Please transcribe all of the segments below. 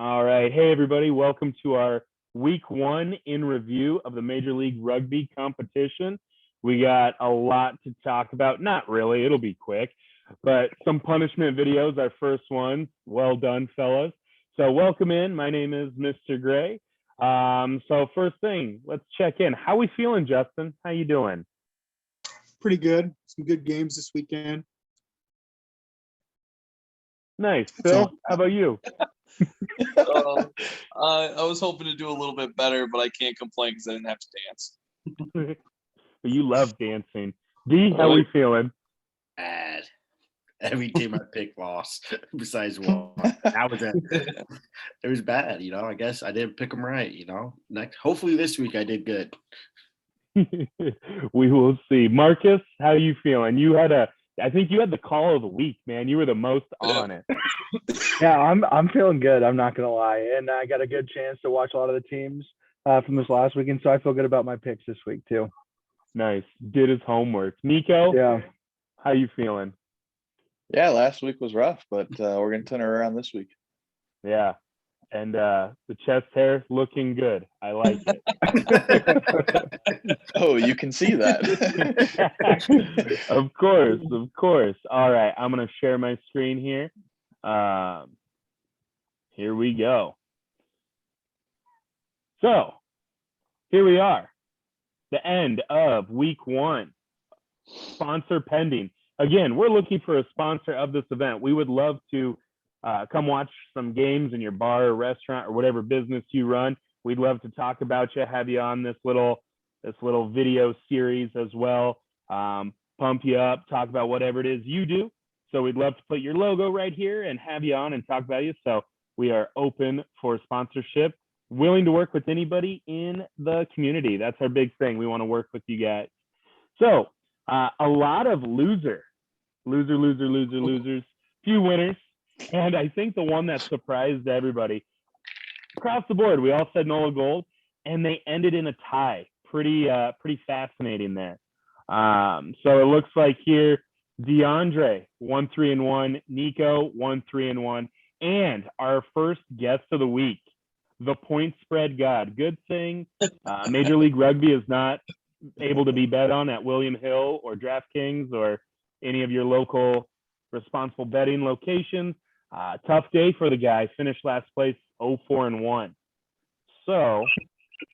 All right. Hey, everybody. Welcome to our week one in review of the Major League Rugby competition. We got a lot to talk about. Not really, it'll be quick, but some punishment videos, our first one. Well done, fellas. So welcome in. My name is Mr. Gray. So first thing, let's check in. How we feeling, Justin? How you doing? Pretty good. Some good games this weekend. Nice. Phil, how about you? I was hoping to do a little bit better, but I can't complain because I didn't have to dance. You love dancing. D, how we feeling? Bad. Every team I picked lost, besides one. That was it. It was bad, I guess I didn't pick them right, Hopefully this week I did good. We will see. Marcus, how you feeling? I think you had the call of the week, man. You were the most on it. Yeah, I'm feeling good. I'm not gonna lie, and I got a good chance to watch a lot of the teams from this last weekend, so I feel good about my picks this week too. Nice. Did his homework. Nico, Yeah. How you feeling? Yeah, last week was rough, but we're gonna turn it around this week. Yeah, and the chest hair looking good. I like it. Oh, you can see that. Of course. All right, I'm gonna share my screen here. Here we go. So here we are, the end of week one. Sponsor pending. Again, we're looking for a sponsor of this event. We would love to come watch some games in your bar or restaurant or whatever business you run. We'd love to talk about you, have you on this little video series as well. Pump you up, talk about whatever it is you do. So we'd love to put your logo right here and have you on and talk about you. So we are open for sponsorship, willing to work with anybody in the community. That's our big thing. We want to work with you guys. So a lot of losers, few winners. And I think the one that surprised everybody, across the board, we all said Nola Gold, and they ended in a tie. Pretty fascinating there. So it looks like here, DeAndre 1-3-1, Nico 1-3-1, and our first guest of the week, the point spread god. Good thing Major League Rugby is not able to be bet on at William Hill or DraftKings or any of your local responsible betting locations. Tough day for the guy. Finished last place 0-4-1. So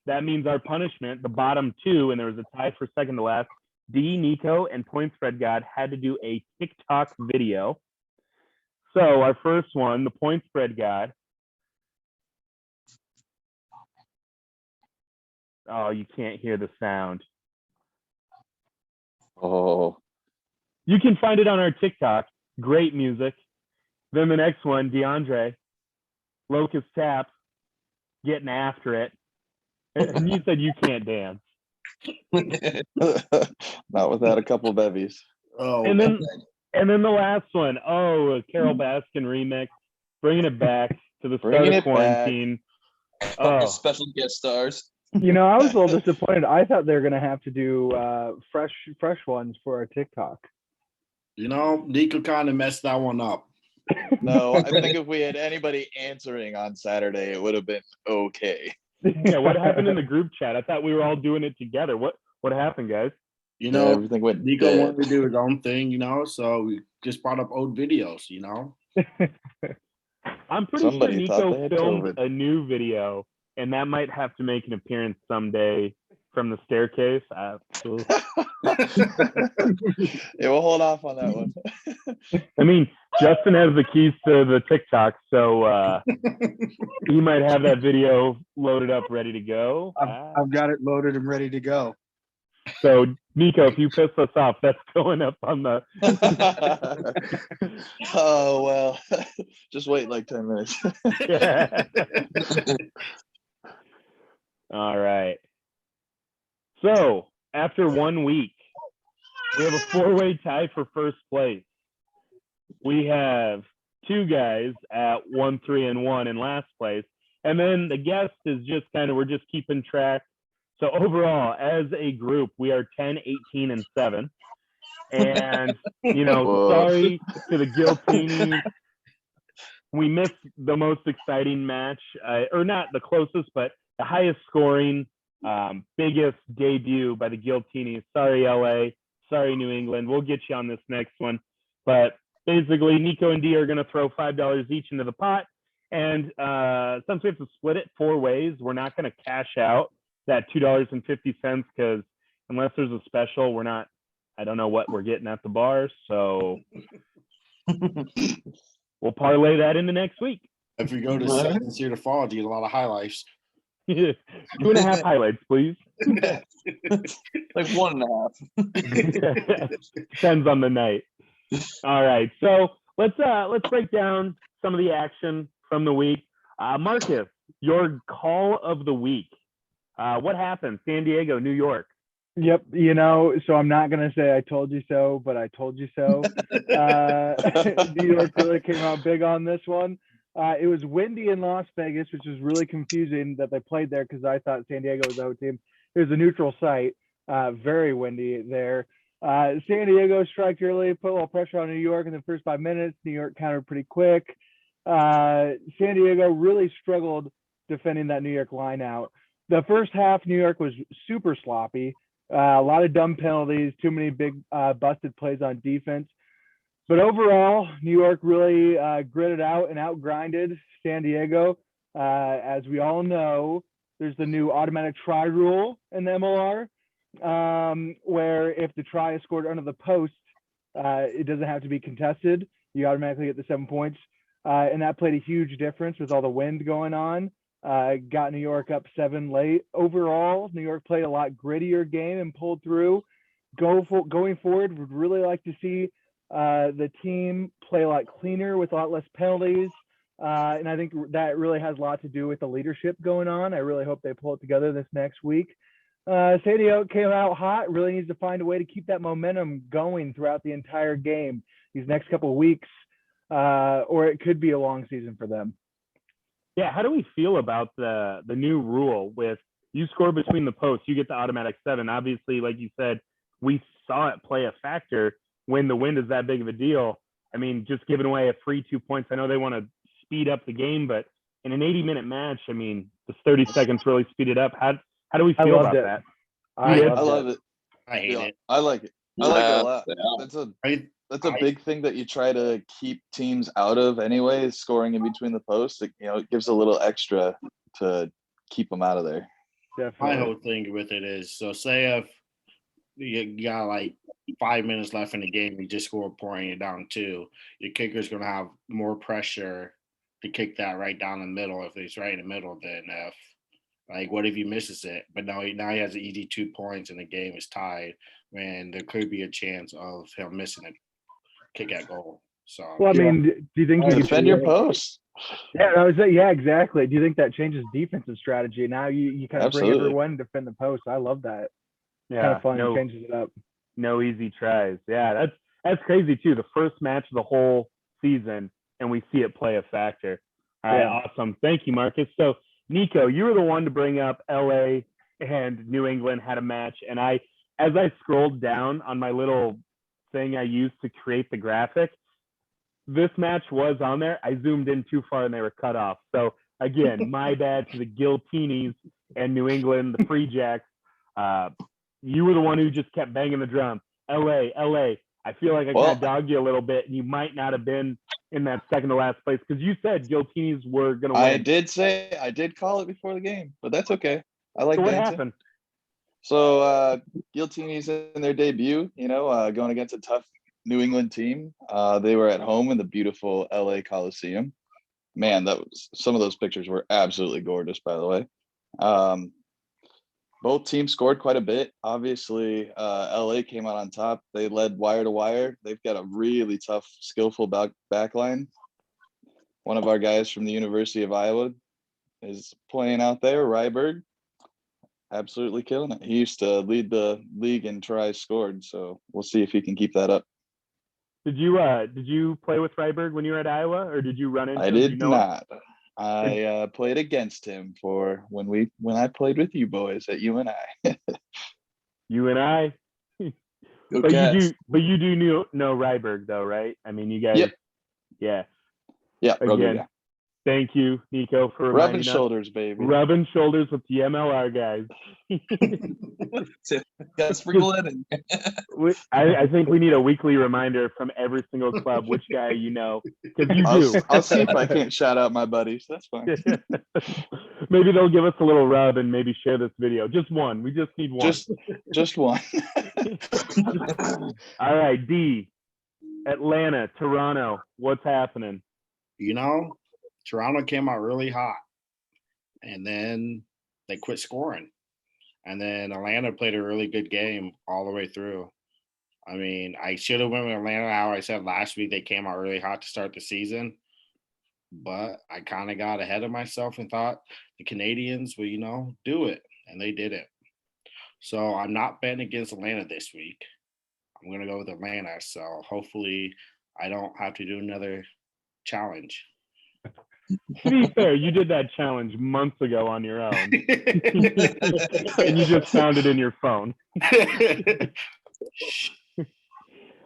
that means our punishment, the bottom two, and there was a tie for second to last. D, Nico, and Point Spread God had to do a TikTok video. So our first one, the Point Spread God. Oh, you can't hear the sound. Oh, You can find it on our TikTok. Great music. Then the next one, DeAndre, Locust Tap, getting after it. And you said you can't dance. not without a couple bevies. Oh, And then the last one, a Carol Baskin remix, bringing it back to the start Bringing of it quarantine. Our special guest stars. I was a little disappointed. I thought they were gonna have to do fresh ones for our TikTok. Nico kind of messed that one up. No, I think if we had anybody answering on Saturday, it would have been okay. Yeah, what happened in the group chat? I thought we were all doing it together. What happened, guys? Everything went Nico dead. wanted to do his own thing, so we just brought up old videos, I'm pretty Somebody sure thought Nico they had filmed COVID. a new video, and that might have to make an appearance someday from the staircase. Yeah, we'll hold off on that one. I mean, Justin has the keys to the TikTok, so he might have that video loaded up, ready to go. I've got it loaded and ready to go. So, Nico, if you piss us off, that's going up on the. Oh, well, just wait like 10 minutes. All right. So, after 1 week, we have a four-way tie for first place. We have two guys at 1-3-1 in last place. And then the guest is just we're just keeping track. So overall, as a group, we are 10-18-7. And, Whoa. sorry to the Giltini we missed the most exciting match, or not the closest, but the highest scoring, biggest debut by the Guiltinis. Sorry, LA. Sorry, New England. We'll get you on this next one. But basically, Nico and D are going to throw $5 each into the pot. And since we have to split it 4 ways, we're not going to cash out that $2.50 because unless there's a special, we're not, I don't know what we're getting at the bar. So we'll parlay that into next week. If we go to seconds here to fall, do you get a lot of highlights? 2.5 highlights, please. Like 1.5. Depends on the night. All right, so let's break down some of the action from the week. Marcus, your call of the week. What happened? San Diego, New York. Yep, so I'm not gonna say I told you so, but I told you so. New York really came out big on this one. It was windy in Las Vegas, which was really confusing that they played there because I thought San Diego was the home team. It was a neutral site, very windy there. San Diego striked early, put a little pressure on New York in the first 5 minutes. New York countered pretty quick. San Diego really struggled defending that New York line out. The first half, New York was super sloppy. A lot of dumb penalties, too many big busted plays on defense. But overall, New York really gritted out and outgrinded San Diego. As we all know, there's the new automatic try rule in the MLR, where if the try is scored under the post, it doesn't have to be contested. You automatically get the 7 points. And that played a huge difference with all the wind going on. Got New York up 7 late. Overall, New York played a lot grittier game and pulled through. Going forward, would really like to see the team play a lot cleaner with a lot less penalties. And I think that really has a lot to do with the leadership going on. I really hope they pull it together this next week. San Diego came out hot, really needs to find a way to keep that momentum going throughout the entire game these next couple of weeks, or it could be a long season for them. Yeah, how do we feel about the new rule with you score between the posts, you get the automatic 7? Obviously, like you said, we saw it play a factor when the wind is that big of a deal. I mean, just giving away a free 2 points. I know they want to speed up the game, but in an 80-minute match, I mean, the 30 seconds really speeded up. How do we feel about that? I love it. I hate it. I like it. I like it a lot. Yeah. That's a big thing that you try to keep teams out of anyway, scoring in between the posts. It gives a little extra to keep them out of there. Definitely. My whole thing with it is, so say if you got like 5 minutes left in the game, you just score a point and you're down 2, your kicker's going to have more pressure to kick that right down the middle if it's right in the middle than if, like, what if he misses it? But now he has an easy 2 points and the game is tied when there could be a chance of him missing a kick at goal. So, well, I mean, do you think you Defend your post. Yeah, I was saying, yeah, exactly. Do you think that changes defensive strategy? Now you kind of bring Absolutely. everyone to defend the post. I love that. Yeah, Kind of fun. It changes it up. No easy tries. Yeah, that's crazy too. The first match of the whole season, and we see it play a factor. All right, awesome. Thank you, Marcus. So, Nico, you were the one to bring up LA and New England had a match, and as I scrolled down on my little thing I used to create the graphic, this match was on there. I zoomed in too far and they were cut off. So again, my bad to the Guiltinis and New England, the Free Jacks. You were the one who just kept banging the drum. LA. I feel like I kind of dogged you a little bit, and you might not have been in that second to last place because you said Guiltinis were going to win. I did call it before the game, but that's okay. I like so what dancing. happened? So Guiltinis in their debut, going against a tough New England team. They were at home in the beautiful LA Coliseum. Man, some of those pictures were absolutely gorgeous, by the way. Both teams scored quite a bit. Obviously, LA came out on top. They led wire to wire. They've got a really tough, skillful back line. One of our guys from the University of Iowa is playing out there, Ryberg. Absolutely killing it. He used to lead the league in tries scored, so we'll see if he can keep that up. Did you play with Ryberg when you were at Iowa, or did you run into him? I did not. I played against him for when I played with you boys at UNI. UNI. But you do know Ryberg though, right? I mean, you guys. Yep. Yeah. Yeah, rugby Again, guy. thank you, Nico, for Rubbing reminding us. shoulders, baby. Rubbing shoulders with the MLR guys. Got to sprinkle it in. I think we need a weekly reminder from every single club which guy you know, because you do. I'll see if I can't shout out my buddies. That's fine. Maybe they'll give us a little rub and maybe share this video. Just one. We just need one. Just one. All right, D. Atlanta, Toronto. What's happening? Toronto came out really hot, and then they quit scoring. And then Atlanta played a really good game all the way through. I mean, I should have went with Atlanta. How I said last week, they came out really hot to start the season. But I kind of got ahead of myself and thought the Canadians would, do it. And they did it. So I'm not betting against Atlanta this week. I'm going to go with Atlanta. So hopefully I don't have to do another challenge. To be fair, you did that challenge months ago on your own. And you just found it in your phone.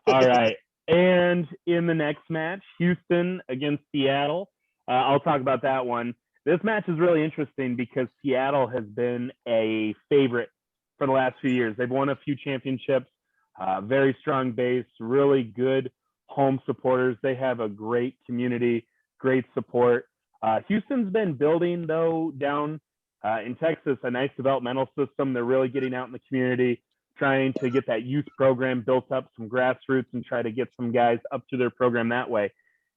All right. And in the next match, Houston against Seattle. I'll talk about that one. This match is really interesting because Seattle has been a favorite for the last few years. They've won a few championships, very strong base, really good home supporters. They have a great community, great support. Houston's been building, though, down in Texas, a nice developmental system. They're really getting out in the community, trying to get that youth program built up, some grassroots, and try to get some guys up to their program that way.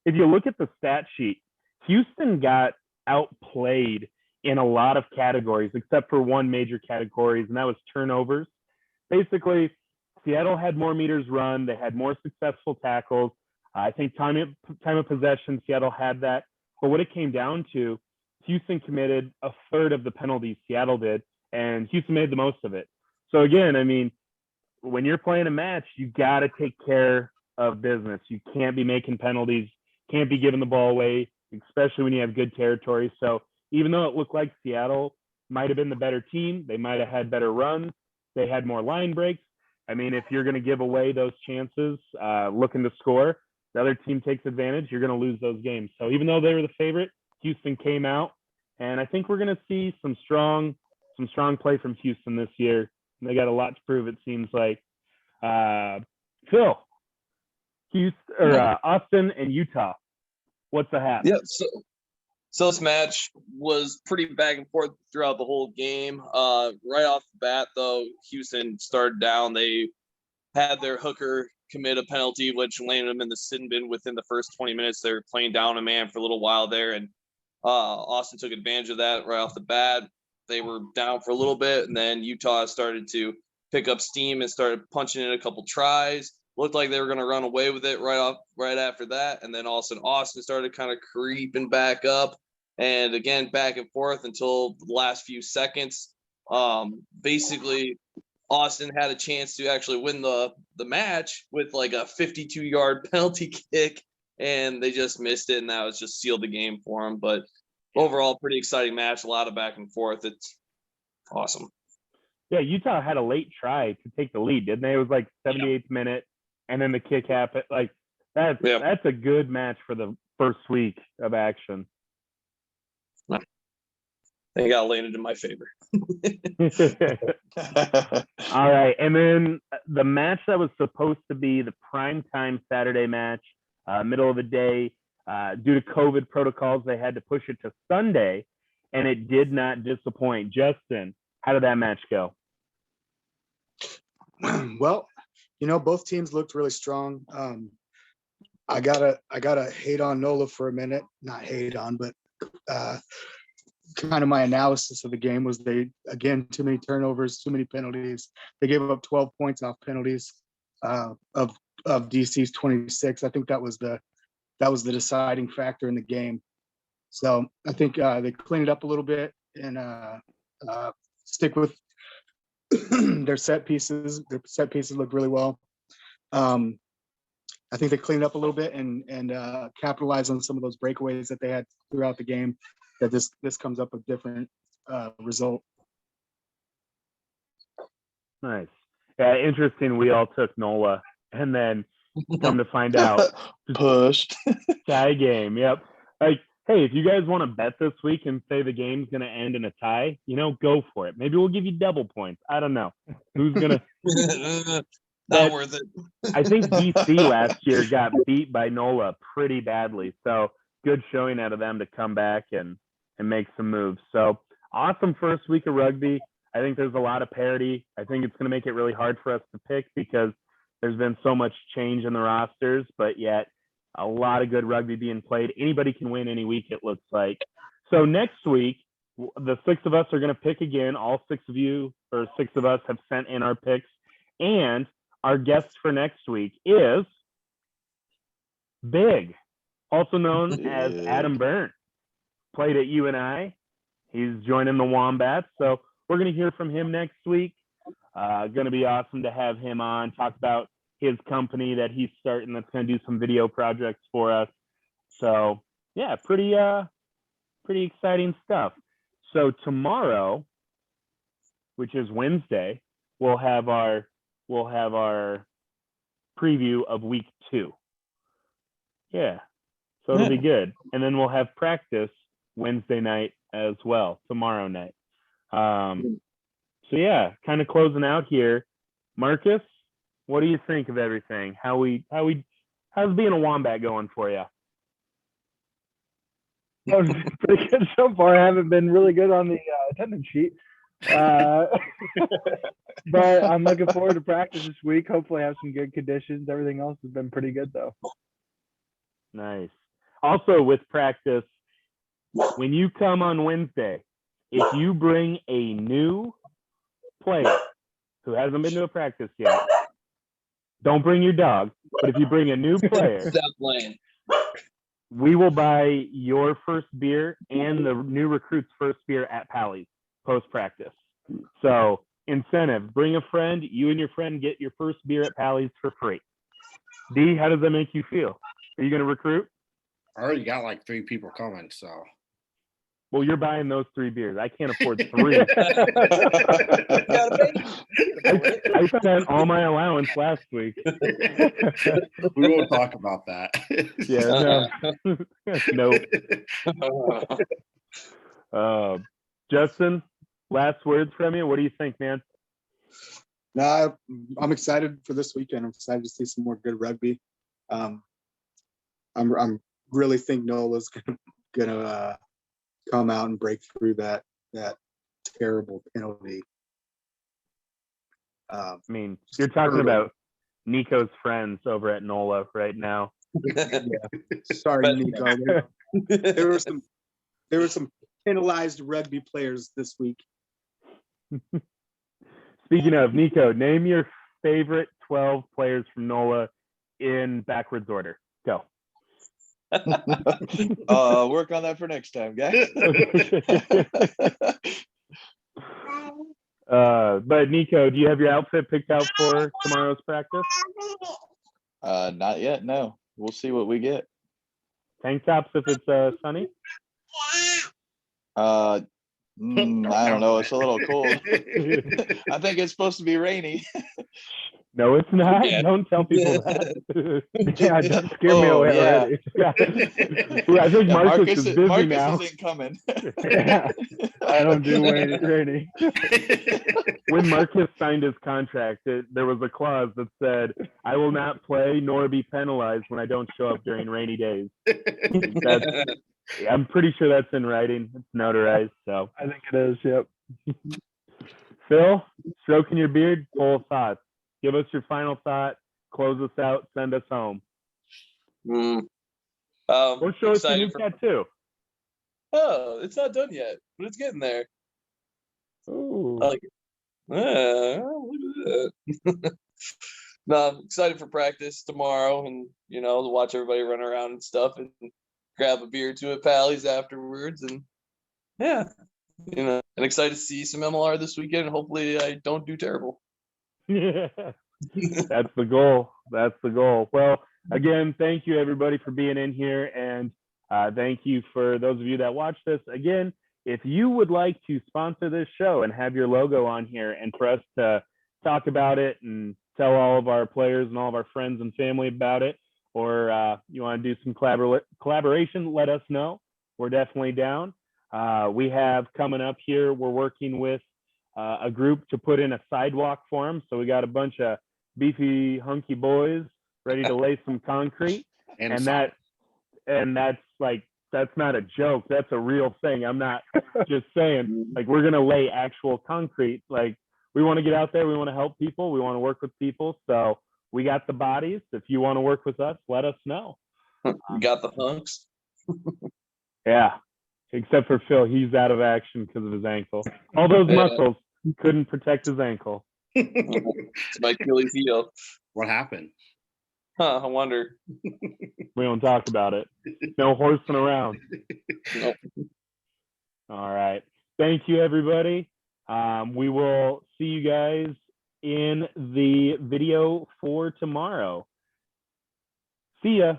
If you look at the stat sheet, Houston got outplayed in a lot of categories, except for one major category, and that was turnovers. Basically, Seattle had more meters run. They had more successful tackles. I think time of possession, Seattle had that. But what it came down to, Houston committed a third of the penalties Seattle did, and Houston made the most of it. So again, I mean, when you're playing a match, you got to take care of business. You can't be making penalties, can't be giving the ball away, especially when you have good territory. So even though it looked like Seattle might have been the better team, they might have had better runs, they had more line breaks. I mean, if you're going to give away those chances, looking to score, the other team takes advantage, you're going to lose those games. So even though they were the favorite, Houston came out, and I think we're going to see some strong play from Houston this year. They got a lot to prove, it seems like. Phil, Houston or Austin and Utah. What's the hat? Yeah, so this match was pretty back and forth throughout the whole game. Right off the bat, though, Houston started down. They had their hooker commit a penalty, which landed them in the sin bin within the first 20 minutes. They were playing down a man for a little while there, and Austin took advantage of that right off the bat. They were down for a little bit, and then Utah started to pick up steam and started punching in a couple tries. Looked like they were going to run away with it right after that, and then all of a sudden Austin started kind of creeping back up, and again back and forth until the last few seconds. Basically, Austin had a chance to actually win the match with like a 52-yard penalty kick, and they just missed it, and that was just sealed the game for them. But overall, pretty exciting match, a lot of back and forth. It's awesome. Yeah, Utah had a late try to take the lead, didn't they? It was like 78th minute, and then the kick happened. Like that's a good match for the first week of action. They got landed in my favor. All right, and then the match that was supposed to be the primetime Saturday match, middle of the day, due to COVID protocols, they had to push it to Sunday, and it did not disappoint. Justin, how did that match go? Well, both teams looked really strong. I gotta hate on NOLA for a minute. Not hate on, but kind of my analysis of the game was too many turnovers, too many penalties. They gave up 12 points off penalties of DC's 26. I think that was the deciding factor in the game. So I think they cleaned it up a little bit and stick with their set pieces. Their set pieces look really well. I think they cleaned up a little bit and capitalized on some of those breakaways that they had throughout the game. That this comes up with different result. Nice. Yeah, interesting. We all took NOLA, and then come to find out, pushed. tie game. Yep. Like, hey, if you guys want to bet this week and say the game's going to end in a tie, go for it. Maybe we'll give you double points. I don't know. Who's going to? Not worth it. I think DC last year got beat by NOLA pretty badly. So good showing out of them to come back and make some moves. So awesome first week of rugby. I think there's a lot of parity. I think it's going to make it really hard for us to pick because there's been so much change in the rosters, but yet a lot of good rugby being played. Anybody can win any week, it looks like. So next week, the 6 of us are going to pick again. All 6 of you, or 6 of us, have sent in our picks. And our guest for next week is Big, also known as Adam Byrne. Played at UNI. He's joining the Wombats. So we're going to hear from him next week. Going to be awesome to have him on, talk about his company that he's starting that's going to do some video projects for us. So yeah, pretty exciting stuff. So tomorrow, which is Wednesday, we'll have our preview of week 2. Yeah. So it'll be good. And then we'll have practice Wednesday night as well, tomorrow night. So yeah, kind of closing out here. Marcus, what do you think of everything? How's being a Wombat going for you? Oh, pretty good so far. I haven't been really good on the attendance sheet. But I'm looking forward to practice this week. Hopefully I have some good conditions. Everything else has been pretty good though. Nice. Also with practice, when you come on Wednesday, if you bring a new player who hasn't been to a practice yet, don't bring your dog, but if you bring a new player, Stop playing. we will buy your first beer and the new recruit's first beer at Pally's post-practice. So incentive, bring a friend, you and your friend get your first beer at Pally's for free. D, how does that make you feel? Are you going to recruit? I already got like 3 people coming, so. Well, you're buying those 3 beers. I can't afford 3. I spent all my allowance last week. We won't talk about that. Yeah, no. Justin, last words from you. What do you think, man? No, I'm excited for this weekend. I'm excited to see some more good rugby. I'm really think Nola's gonna come out and break through that terrible penalty. I mean, you're talking about Nico's friends over at NOLA right now. Yeah. Sorry, Nico. There were some penalized rugby players this week. Speaking of, Nico, name your favorite 12 players from NOLA in backwards order. Go. Work on that for next time, guys. But Nico, do you have your outfit picked out for tomorrow's practice? Not yet. No, we'll see what we get. Tank tops if it's sunny. I don't know. It's a little cold. I think it's supposed to be rainy. No, it's not. Yeah. Don't tell people that. Yeah, don't scare me away already. Yeah. I think Marcus is busy Marcus now. isn't coming. Yeah, I don't do rainy. When Marcus signed his contract, there was a clause that said, "I will not play nor be penalized when I don't show up during rainy days." I'm pretty sure that's in writing. It's notarized. So I think it is. Yep. Phil, stroking your beard, full of thoughts. Give us your final thought. Close us out. Send us home. Or show us your new tattoo. Oh, it's not done yet, but it's getting there. Ooh. I like it. Look at that. No, I'm excited for practice tomorrow, and to watch everybody run around and stuff, and grab a beer or 2 at Pally's afterwards, and yeah, and excited to see some MLR this weekend. And hopefully, I don't do terrible. Yeah. That's the goal. Well, again, thank you everybody for being in here, and thank you for those of you that watch this. Again, if you would like to sponsor this show and have your logo on here and for us to talk about it and tell all of our players and all of our friends and family about it, or you want to do some collaboration, let us know. We're definitely down. We have coming up here, we're working with a group to put in a sidewalk for them. So we got a bunch of beefy, hunky boys ready to lay some concrete. And that's not a joke. That's a real thing. I'm not just saying, like, we're going to lay actual concrete. Like, we want to get out there. We want to help people. We want to work with people. So we got the bodies. If you want to work with us, let us know. You got the hunks. Yeah. Except for Phil, he's out of action because of his ankle. All those muscles couldn't protect his ankle. It's my Achilles heel. What happened? Huh, I wonder. We don't talk about it. No horsing around. Nope. All right. Thank you, everybody. We will see you guys in the video for tomorrow. See ya.